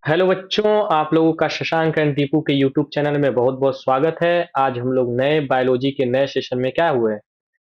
Hello बच्चों, आप लोगों का शशांक एंड दीपू के यूट्यूब चैनल में बहुत बहुत स्वागत है। आज हम लोग नए बायोलॉजी के नए सेशन में क्या हुए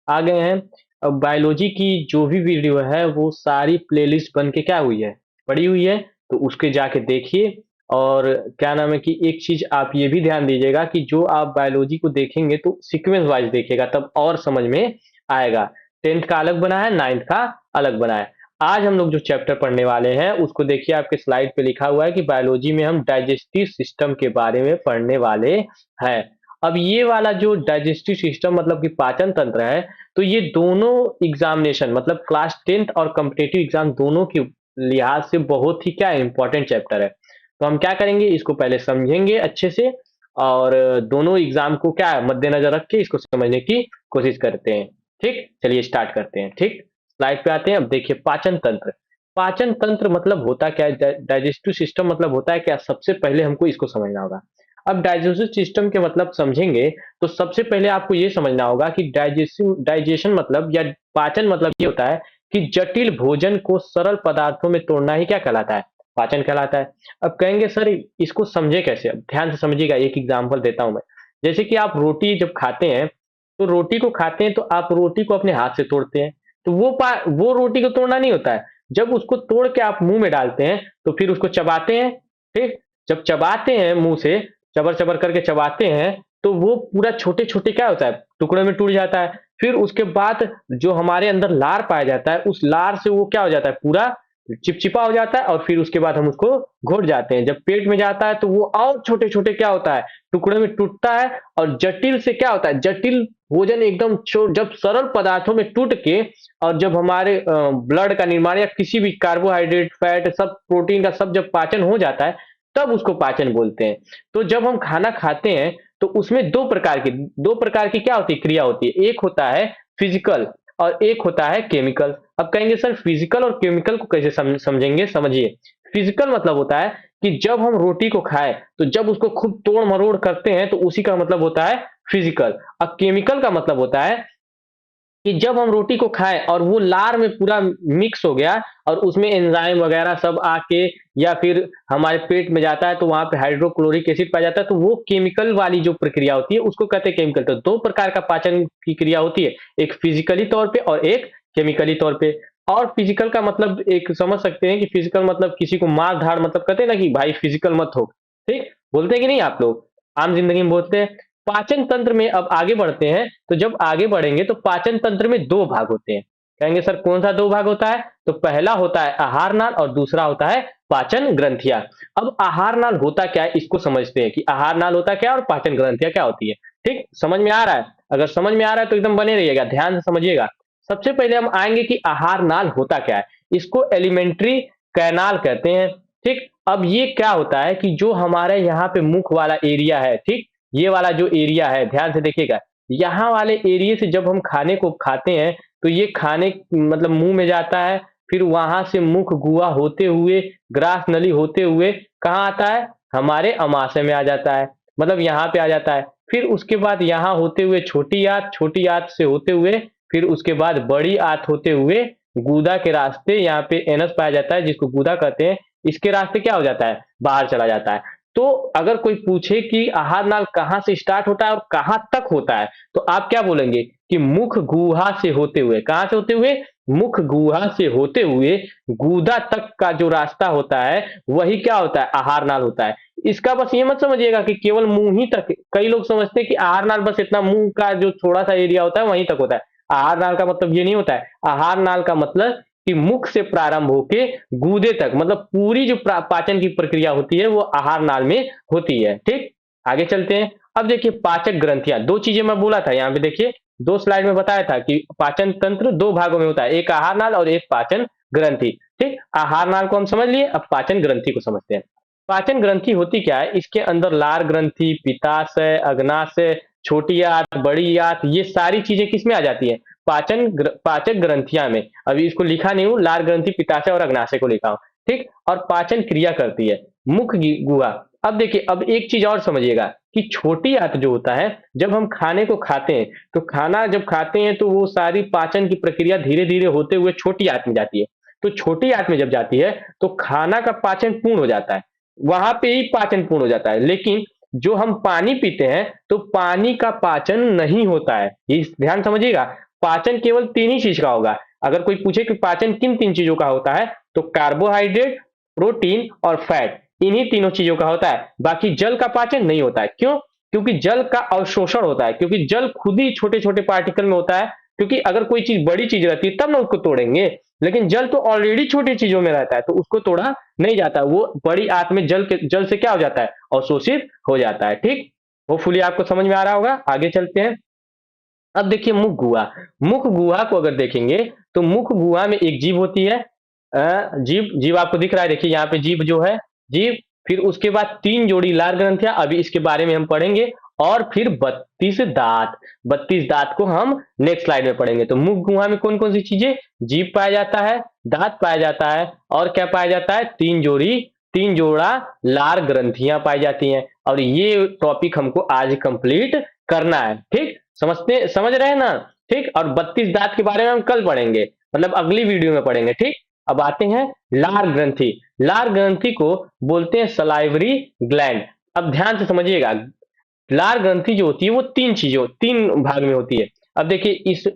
आ गए हैं। अब बायोलॉजी की जो भी वीडियो है वो सारी प्लेलिस्ट बन के क्या हुई है, पड़ी हुई है। तो उसके जाके देखिए। और क्या नाम है कि एक चीज आप ये भी ध्यान दीजिएगा कि जो आप बायोलॉजी को देखेंगे तो सीक्वेंस वाइज देखिएगा, तब और समझ में आएगा। 10th का अलग बना है, 9th का अलग बना है। आज हम लोग जो चैप्टर पढ़ने वाले हैं उसको देखिए, आपके स्लाइड पे लिखा हुआ है कि बायोलॉजी में हम डाइजेस्टिव सिस्टम के बारे में पढ़ने वाले हैं। अब ये वाला जो डाइजेस्टिव सिस्टम मतलब कि पाचन तंत्र है, तो ये दोनों एग्जामिनेशन मतलब क्लास 10th और कॉम्पिटिटिव एग्जाम दोनों के लिहाज से बहुत ही क्या इंपॉर्टेंट चैप्टर है। तो हम क्या करेंगे, इसको पहले समझेंगे अच्छे से और दोनों एग्जाम को क्या मद्देनजर रख के इसको समझने की कोशिश करते हैं। ठीक, चलिए स्टार्ट करते हैं। ठीक, स्लाइड पे आते हैं। अब देखिए, पाचन तंत्र। पाचन तंत्र मतलब होता क्या है, डाइजेस्टिव सिस्टम मतलब होता है क्या। सबसे पहले हमको इसको समझना होगा। अब डाइजेस्टिव सिस्टम के मतलब समझेंगे तो सबसे पहले आपको ये समझना होगा कि डाइजेशन मतलब या पाचन मतलब ये होता है कि जटिल भोजन को सरल पदार्थों में तोड़ना ही क्या कहलाता है, पाचन कहलाता है। अब कहेंगे सर इसको समझे कैसे, अब ध्यान से समझिएगा, एक एग्जांपल देता हूं मैं। जैसे कि आप रोटी जब खाते हैं, तो रोटी को खाते हैं तो आप रोटी को अपने हाथ से तोड़ते हैं। तो वो रोटी को तोड़ना नहीं होता है। जब उसको तोड़ के आप मुंह में डालते हैं तो फिर उसको चबाते हैं। ठीक, जब चबाते हैं मुंह से चबर चबर करके चबाते हैं तो वो पूरा छोटे छोटे क्या होता है, टुकड़े में टूट जाता है। फिर उसके बाद जो हमारे अंदर लार पाया जाता है, उस लार से वो क्या हो जाता है, पूरा चिपचिपा हो जाता है। और फिर उसके बाद हम उसको घोट जाते हैं। जब पेट में जाता है तो वो और छोटे छोटे क्या होता है, टुकड़े में टूटता है। और जटिल से क्या होता है, जटिल भोजन एकदम जब सरल पदार्थों में टूट के और जब हमारे ब्लड का निर्माण या किसी भी कार्बोहाइड्रेट फैट सब प्रोटीन का सब जब पाचन हो जाता है, तब उसको पाचन बोलते हैं। तो जब हम खाना खाते हैं तो उसमें दो प्रकार की क्या होती है, क्रिया होती है। एक होता है फिजिकल और एक होता है केमिकल। अब कहेंगे सर फिजिकल और केमिकल को कैसे समझेंगे, समझिए। फिजिकल मतलब होता है कि जब हम रोटी को खाएं तो जब उसको खूब तोड़ मरोड़ करते हैं तो उसी का मतलब होता है फिजिकल। और केमिकल का मतलब होता है कि जब हम रोटी को खाएं और वो लार में पूरा मिक्स हो गया और उसमें एंजाइम वगैरह सब आके या फिर हमारे पेट में जाता है तो वहां पे हाइड्रोक्लोरिक एसिड पाया जाता है, तो वो केमिकल वाली जो प्रक्रिया होती है उसको कहते हैं केमिकल। तो दो प्रकार का पाचन की क्रिया होती है, एक फिजिकली तौर पे और एक केमिकली तौर पे। और फिजिकल का मतलब एक समझ सकते हैं कि फिजिकल मतलब किसी को मार धाड़ मतलब कहते हैं ना कि भाई फिजिकल मत हो। ठीक, बोलते हैं कि नहीं आप लोग, आम जिंदगी में बोलते हैं। पाचन तंत्र में अब आगे बढ़ते हैं। तो जब आगे बढ़ेंगे तो पाचन तंत्र में दो भाग होते हैं। कहेंगे सर कौन सा दो भाग होता है, तो पहला होता है आहार नाल और दूसरा होता है पाचन ग्रंथियां। अब आहार नाल होता क्या है इसको समझते हैं कि आहार नाल होता क्या है और पाचन ग्रंथियां क्या होती है। ठीक, समझ में आ रहा है? अगर समझ में आ रहा है तो एकदम बने रहिएगा, ध्यान से समझिएगा। सबसे पहले हम आएंगे कि आहार नाल होता क्या है। इसको एलिमेंट्री कैनाल कहते हैं। ठीक, अब ये क्या होता है कि जो हमारे यहाँ पे मुख वाला एरिया है, ठीक, ये वाला जो एरिया है ध्यान से देखिएगा, यहाँ वाले एरिया से जब हम खाने को खाते हैं तो ये खाने मतलब मुंह में जाता है। फिर वहां से मुख गुहा होते हुए ग्रास नली होते हुए कहाँ आता है, हमारे अमाशय में आ जाता है, मतलब यहाँ पे आ जाता है। फिर उसके बाद यहाँ होते हुए छोटी आंत से होते हुए फिर उसके बाद बड़ी आंत होते हुए गूदा के रास्ते यहाँ पे एनस पाया जाता है जिसको गूदा कहते हैं। इसके रास्ते क्या हो जाता है, बाहर चला जाता है। तो अगर कोई पूछे कि आहार नाल कहाँ से स्टार्ट होता है और कहाँ तक होता है, तो आप क्या बोलेंगे कि मुख गुहा से होते हुए, कहाँ से होते हुए, मुख गुहा से होते हुए गूदा तक का जो रास्ता होता है वही क्या होता है, आहार नाल होता है। इसका बस ये मत समझिएगा कि केवल मुंह ही तक। कई लोग समझते हैं कि आहार नाल बस इतना मुंह का जो थोड़ा सा एरिया होता है वहीं तक होता है। आहार नाल का मतलब ये नहीं होता है। आहार नाल का मतलब कि मुख से प्रारंभ होके गूदे तक, मतलब पूरी जो पाचन की प्रक्रिया होती है वो आहार नाल में होती है। ठीक, आगे चलते हैं। अब देखिए पाचक ग्रंथियां, दो चीजें मैं बोला था यहाँ पे देखिए, दो स्लाइड में बताया था कि पाचन तंत्र दो भागों में होता है, एक आहार नाल और एक पाचन ग्रंथि। ठीक, आहार नाल को हम समझ लिए, अब पाचन ग्रंथि को समझते हैं। पाचन ग्रंथि होती क्या है, इसके अंदर लार ग्रंथि, पित्ताशय, अग्नाशय, छोटी आंत, बड़ी आंत, ये सारी चीजें किसमें आ जाती है, पाचक ग्रंथियां में। अभी इसको लिखा नहीं हूं, लार ग्रंथि, पित्ताशय और अग्नाशय को लिखा हूं। ठीक, और पाचन क्रिया करती है मुख गुहा। अब देखिए, अब एक चीज और समझिएगा कि छोटी आंत जो होता है, जब हम खाने को खाते हैं तो खाना जब खाते हैं तो वो सारी पाचन की प्रक्रिया धीरे धीरे होते हुए छोटी आंत में जाती है। तो छोटी आंत में जब जाती है तो खाना का पाचन पूर्ण हो जाता है। वहां पे ही पाचन पूर्ण हो जाता है। लेकिन जो हम पानी पीते हैं तो पानी का पाचन नहीं होता है, ये ध्यान समझिएगा। पाचन केवल तीन ही चीज का होगा। अगर कोई पूछे कि पाचन किन तीन चीजों का होता है, तो कार्बोहाइड्रेट, प्रोटीन और फैट, इन्हीं तीनों चीजों का होता है। बाकी जल का पाचन नहीं होता है। क्यों? क्योंकि जल का अवशोषण होता है, क्योंकि जल खुद ही छोटे छोटे पार्टिकल में होता है। क्योंकि अगर कोई चीज बड़ी चीज रहती है तब ना उसको तोड़ेंगे, लेकिन जल तो ऑलरेडी छोटी चीजों में रहता है, तो उसको तोड़ा नहीं जाता। वो बड़ी आंत में जल से क्या हो जाता है? अवशोषित हो जाता है। ठीक, होपफुली आपको समझ में आ रहा होगा। आगे चलते हैं। अब देखिए मुख गुहा। मुख गुहा को अगर देखेंगे तो मुख गुहा में एक जीभ होती है। जीभ जीभ आपको दिख रहा है, देखिए यहाँ पे जीभ जो है, जीभ। फिर उसके बाद तीन जोड़ी लार ग्रंथियां, अभी इसके बारे में हम पढ़ेंगे। और फिर 32 दांत। 32 दांत को हम नेक्स्ट स्लाइड में पढ़ेंगे। तो मुख गुहा में कौन कौन सी चीजें? जीभ पाया जाता है, दांत पाया जाता है, और क्या पाया जाता है? तीन जोड़ा लार ग्रंथियां पाई जाती हैं। और ये टॉपिक हमको आज कंप्लीट करना है। ठीक, समझ रहे हैं ना? ठीक, और 32 दांत के बारे में हम कल पढ़ेंगे, मतलब अगली वीडियो में पढ़ेंगे। ठीक, अब आते हैं लार ग्रंथि। लार ग्रंथि को बोलते हैं सलाइवरी ग्लैंड। अब ध्यान से समझिएगा, लार ग्रंथि जो होती है वो तीन भाग में होती है। अब देखिए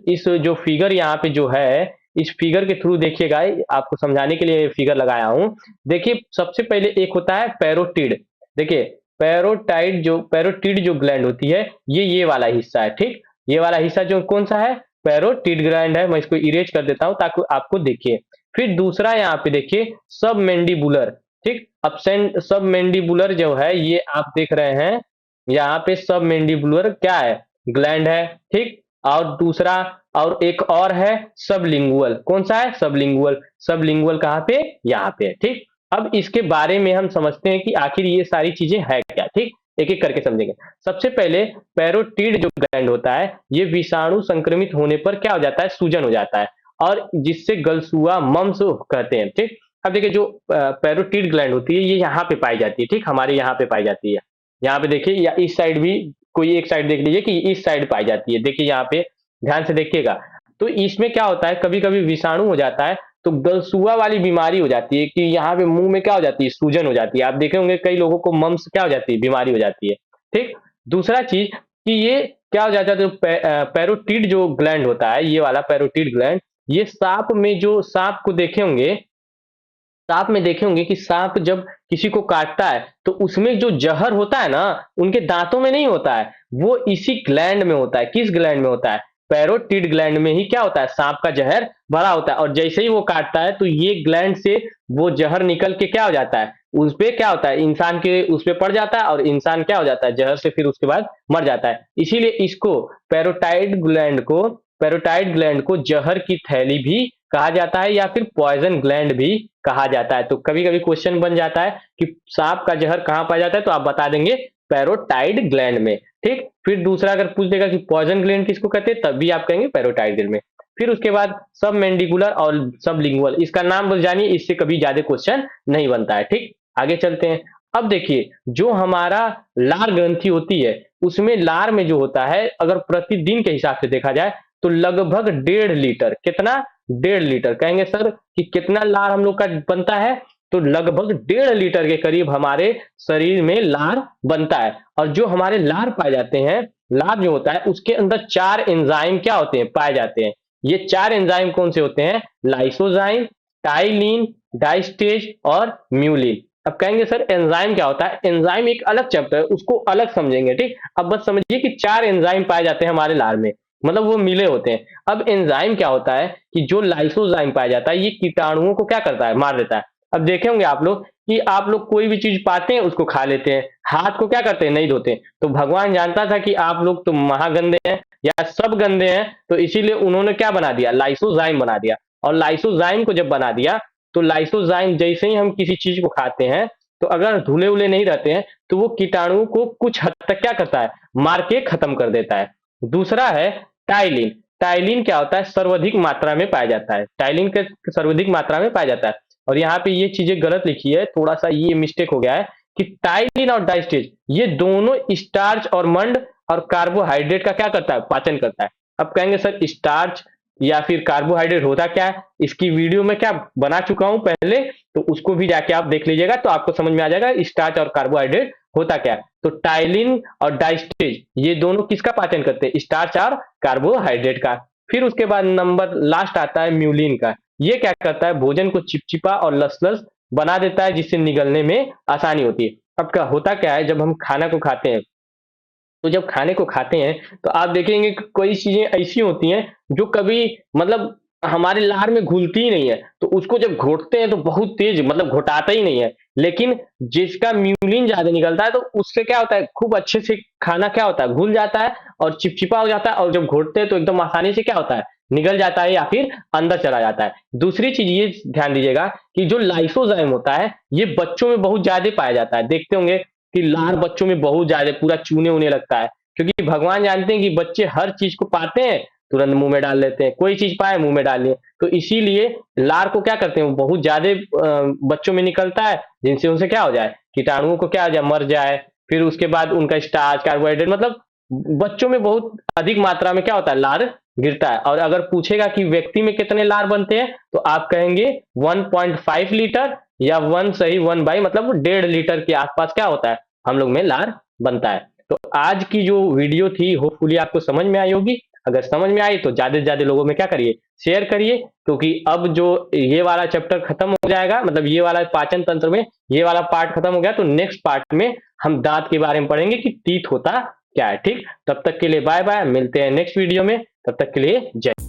इस जो फिगर यहाँ पे जो है, इस फिगर के थ्रू देखिएगा, आपको समझाने के लिए फिगर लगाया हूं। देखिए सबसे पहले एक होता है पैरोटिड। देखिए पैरोटिड जो ग्लैंड होती है, ये वाला हिस्सा है। ठीक, ये वाला हिस्सा जो कौन सा है? पैरोटिड ग्लैंड है। मैं इसको इरेज कर देता हूं ताकि आपको देखिए। फिर दूसरा यहाँ पे देखिए सब मैंडिबुलर। ठीक, अब सब मैंडिबुलर जो है, ये आप देख रहे हैं यहाँ पे सब मैंडिबुलर क्या है? ग्लैंड है। ठीक, और दूसरा और एक और है सबलिंगुअल। कौन सा है? सबलिंगुअल। सबलिंगुअल कहाँ पे? यहाँ पे। ठीक, अब इसके बारे में हम समझते हैं कि आखिर ये सारी चीजें है क्या। ठीक, एक एक करके समझेंगे। सबसे पहले पैरोटिड जो ग्लैंड होता है, ये विषाणु संक्रमित होने पर क्या हो जाता है? सूजन हो जाता है, और जिससे गलसुआ मम्स कहते हैं। ठीक, अब देखिए जो पैरोटिड ग्लैंड होती है, ये यहाँ पे पाई जाती है। ठीक, हमारे यहाँ पे पाई जाती है। यहाँ पे देखिए, या इस साइड भी कोई एक साइड देख लीजिए कि इस साइड पाई जाती है। देखिए यहाँ पे ध्यान से देखिएगा। तो इसमें क्या होता है, कभी कभी विषाणु हो जाता है तो गलसुआ वाली बीमारी हो जाती है कि यहाँ पे मुंह में क्या हो जाती है? सूजन हो जाती है। आप देखे होंगे कई लोगों को मम्स क्या हो जाती है? बीमारी हो जाती है। ठीक, दूसरा चीज कि ये क्या हो जाता है, तो पैरोटिड जो ग्लैंड होता है, ये वाला पैरोटिड ग्लैंड, ये सांप को देखे होंगे, सांप में देखे होंगे कि सांप जब किसी को काटता है तो उसमें जो जहर होता है ना, उनके दांतों में नहीं होता है, वो इसी ग्लैंड में होता है। किस ग्लैंड में होता है? पैरोटिड ग्लैंड में ही क्या होता है? सांप का जहर भरा होता है, और जैसे ही वो काटता है तो ये ग्लैंड से वो जहर निकल के क्या हो जाता है? उस पे क्या होता है? इंसान के उस पे पड़ जाता है, और इंसान क्या हो जाता है? जहर से फिर उसके बाद मर जाता है। इसीलिए इसको पैरोटाइड ग्लैंड को जहर की थैली भी कहा जाता है, या फिर पॉइजन ग्लैंड भी कहा जाता है। तो कभी कभी क्वेश्चन बन जाता है कि सांप का जहर कहाँ पाया जाता है, तो आप बता देंगे पैरोटाइड ग्लैंड में। ठीक, फिर दूसरा अगर पूछ देगा कि पॉइजन ग्लैंड किसको कहते हैं, तब भी आप कहेंगे पैरोटाइड ग्लैंड में। फिर उसके बाद सब मैंडिकुलर और सब लिंगुअल, इसका नाम बस जानिए, इससे कभी ज्यादा क्वेश्चन नहीं बनता है। ठीक, आगे चलते हैं। अब देखिए जो हमारा लार ग्रंथि होती है, उसमें लार में जो होता है, अगर प्रतिदिन के हिसाब से देखा जाए तो लगभग 1.5 लीटर। कितना? 1.5 लीटर। कहेंगे सर कि कितना लार हम लोग का बनता है? तो लगभग 1.5 लीटर के करीब हमारे शरीर में लार बनता है। और जो हमारे लार पाए जाते हैं, लार जो होता है उसके अंदर 4 एंजाइम क्या होते हैं? पाए जाते हैं। ये 4 एंजाइम कौन से होते हैं? लाइसोजाइम, टाइलिन, डाइस्टेज और म्यूलिन। अब कहेंगे सर एंजाइम क्या होता है? एंजाइम एक अलग चैप्टर है, उसको अलग समझेंगे। ठीक, अब बस समझिए कि 4 एंजाइम पाए जाते हैं हमारे लार में, मतलब वो मिले होते हैं। अब एंजाइम क्या होता है कि जो लाइसोजाइम पाया जाता है, ये कीटाणुओं को क्या करता है? मार देता है। अब देखे होंगे आप लोग कि आप लोग कोई भी चीज पाते हैं उसको खा लेते हैं, हाथ को क्या करते हैं? नहीं धोते। तो भगवान जानता था कि आप लोग तो महागंदे हैं या सब गंदे हैं, तो इसीलिए उन्होंने क्या बना दिया? लाइसोजाइम बना दिया। और लाइसोजाइम को जब बना दिया, तो लाइसोजाइम जैसे ही हम किसी चीज को खाते हैं, तो अगर धुले उले नहीं रहते हैं तो वो कीटाणुओं को कुछ हद तक क्या करता है? मार के खत्म कर देता है। दूसरा है टाइलिन। टाइलिन क्या होता है? सर्वाधिक मात्रा में पाया जाता है। टाइलिन के सर्वाधिक मात्रा में पाया जाता है। और यहाँ पे ये चीजें गलत लिखी है, थोड़ा सा ये मिस्टेक हो गया है कि टाइलिन और डाइस्टेज ये दोनों स्टार्च और मंड और कार्बोहाइड्रेट का क्या करता है? पाचन करता है। अब कहेंगे सर स्टार्च या फिर कार्बोहाइड्रेट होता क्या है? इसकी वीडियो में क्या बना चुका हूं पहले, तो उसको भी जाके आप देख लीजिएगा, तो आपको समझ में आ जाएगा स्टार्च और कार्बोहाइड्रेट होता क्या है। तो टाइलिन और डाइस्टेज ये दोनों किसका पाचन करते हैं, स्टार्च और कार्बोहाइड्रेट का। फिर उसके बाद नंबर लास्ट आता है म्यूलिन का। ये क्या करता है, भोजन को चिपचिपा और लसलस बना देता है, जिससे निगलने में आसानी होती है। अब क्या होता क्या है, जब हम खाना को खाते हैं, तो जब खाने को खाते हैं तो आप देखेंगे कि कई चीजें ऐसी होती हैं जो कभी मतलब हमारे लार में घुलती ही नहीं है, तो उसको जब घोटते हैं तो बहुत तेज मतलब घोटाता ही नहीं है। लेकिन जिसका म्यूलिन ज्यादा निकलता है तो उससे क्या होता है, खूब अच्छे से खाना क्या होता है, घुल जाता है और चिपचिपा हो जाता है, और जब घोटते हैं तो एकदम आसानी से क्या होता है, निगल जाता है या फिर अंदर चला जाता है। दूसरी चीज ये ध्यान दीजिएगा कि जो लाइसोजाइम होता है ये बच्चों में बहुत ज्यादा पाया जाता है। देखते होंगे कि लार बच्चों में बहुत ज्यादा पूरा चूने उने लगता है, क्योंकि भगवान जानते हैं कि बच्चे हर चीज को पाते हैं तुरंत मुंह में डाल लेते हैं, कोई चीज पाए मुंह में डाल लिए, तो इसीलिए लार को क्या करते हैं, वो बहुत ज्यादा बच्चों में निकलता है, जिनसे उनसे क्या हो जाए, कीटाणुओं को क्या हो जाए, मर जाए। फिर उसके बाद उनका स्टार्च कार्बोहाइड्रेट मतलब बच्चों में बहुत अधिक मात्रा में क्या होता है, लार गिरता है। और अगर पूछेगा कि व्यक्ति में कितने लार बनते हैं, तो आप कहेंगे 1.5 लीटर या 1 मतलब 1.5 लीटर के आसपास क्या होता है, हम लोग में लार बनता है। तो आज की जो वीडियो थी होपफुली आपको समझ में आई होगी। अगर समझ में आई तो ज्यादा से ज्यादा लोगों में क्या करिए, शेयर करिए, क्योंकि अब जो ये वाला चैप्टर खत्म हो जाएगा, मतलब ये वाला पाचन तंत्र में ये वाला पार्ट खत्म हो गया, तो नेक्स्ट पार्ट में हम दांत के बारे में पढ़ेंगे कि टीथ होता क्या है। ठीक, तब तक के लिए बाय बाय, मिलते हैं नेक्स्ट वीडियो में, तब तक के लिए जय।